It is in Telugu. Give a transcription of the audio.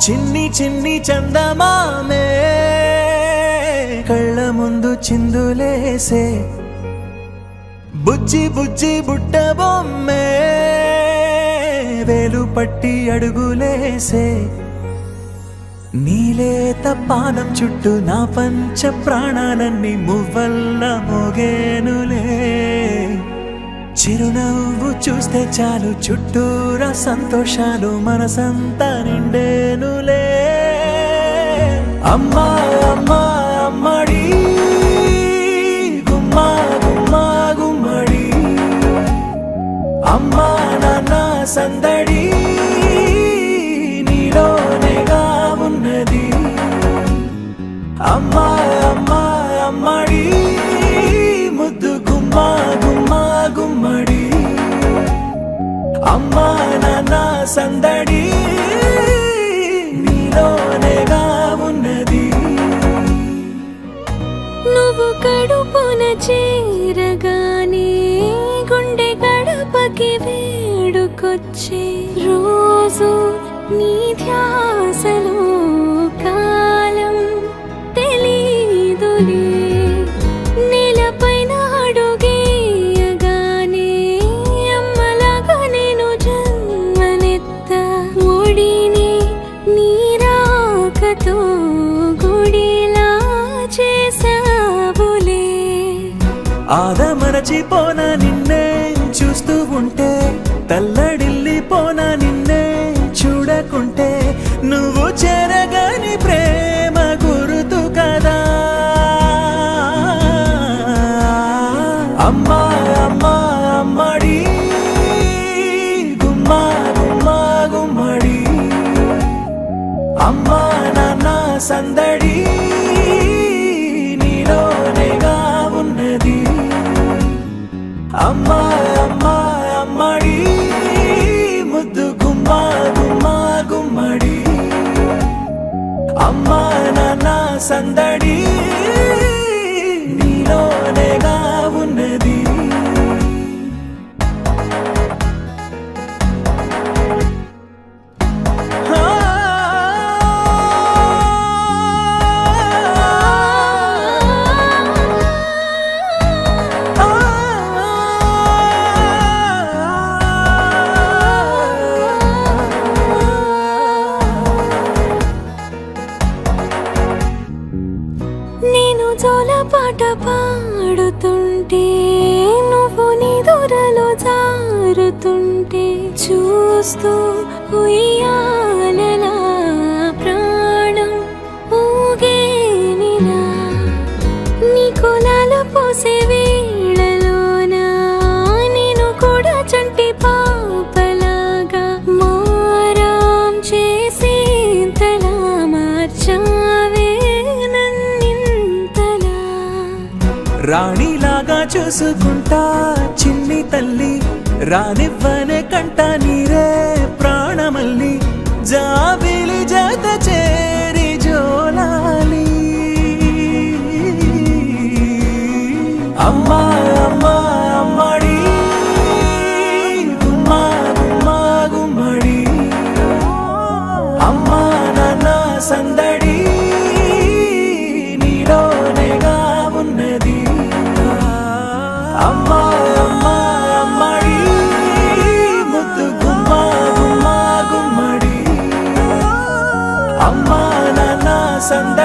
చిన్ని చిన్ని చందమామే కళ్ళ ముందు చిందులేసే బుజ్జి బుజ్జి బుట్ట బొమ్మే వేలు పట్టి అడుగులేసే నీలేత పానం చుట్టూ నా పంచ ప్రాణాలన్నీ మువ్వల్ల మోగేనులే చిరునవ్వు చూస్తే చాలు చుట్టూరా సంతోషాలు మనసంతా నిండేనులే అమ్మా అమ్మా అమ్మడి గుమ్మా గుమ్మా గుమ్మడి అమ్మా నాన్న సందడి నీలోనేగా ఉన్నది అమ్మా అమ్మా అమ్మడి ముద్దు గుమ్మా గుమ్మా గుమ్మడి అమ్మా నాన్న సందడి నీలోనేగా ఉన్నది నువ్వు కడుపున చేరగానే గుండె గడపకి వేడుకొచ్చే రోజు నీ ధ్యాసలో కాలం తెలీదులే నేలపైన అడుగేయగానే అమ్మలాగా నేను జన్మనెత్త ఒడిని నీ రాకతో గుడిలా చేసావులే ఆదమరచిపోన నిన్నే చూస్తూ ఉంటే తల్లడిల్లిపోన నిన్నే చూడకుంటే నువ్వు చెరగని ప్రేమ గురుతు కదా అమ్మా అమ్మా అమ్మడి గుమ్మా గుమ్మా గుమ్మడి అమ్మా నాన్న సందడి నీలోనేగా ఉన్నది అమ్మా అమ్మా అమ్మడి ముద్దు గుమ్మా గుమ్మా గుమ్మడి అమ్మా నాన్న సందడి నీలోనేగా ఉన్నది నేను జోలపాట పాడుతుంటే నువ్వు నిదురలో జారుతుంటే చూస్తూ ఉయ్యాలలా ప్రాణం ఊగేనిలా నీ కులాల పోసే వేళలోన నేను కూడా చంటి పాపలాగా మారాం చేసేంతలా మార్చావే రాణిలాగా చూసుకుంటా చిన్ని తల్లి రానివ్వనే కంట నీరే ప్రాణమల్లి జాబిలి జత చేరి జోలాలి అమ్మా అమ్మా అమ్మడి గుమ్మా గుమ్మా గుమ్మడి అమ్మా నాన్న సందడి నీలోనేగా ఉన్నది అమ్మా అమ్మా అమ్మడి ముద్దు గుమ్మా గుమ్మా గుమ్మడి అమ్మా నాన్న సందడి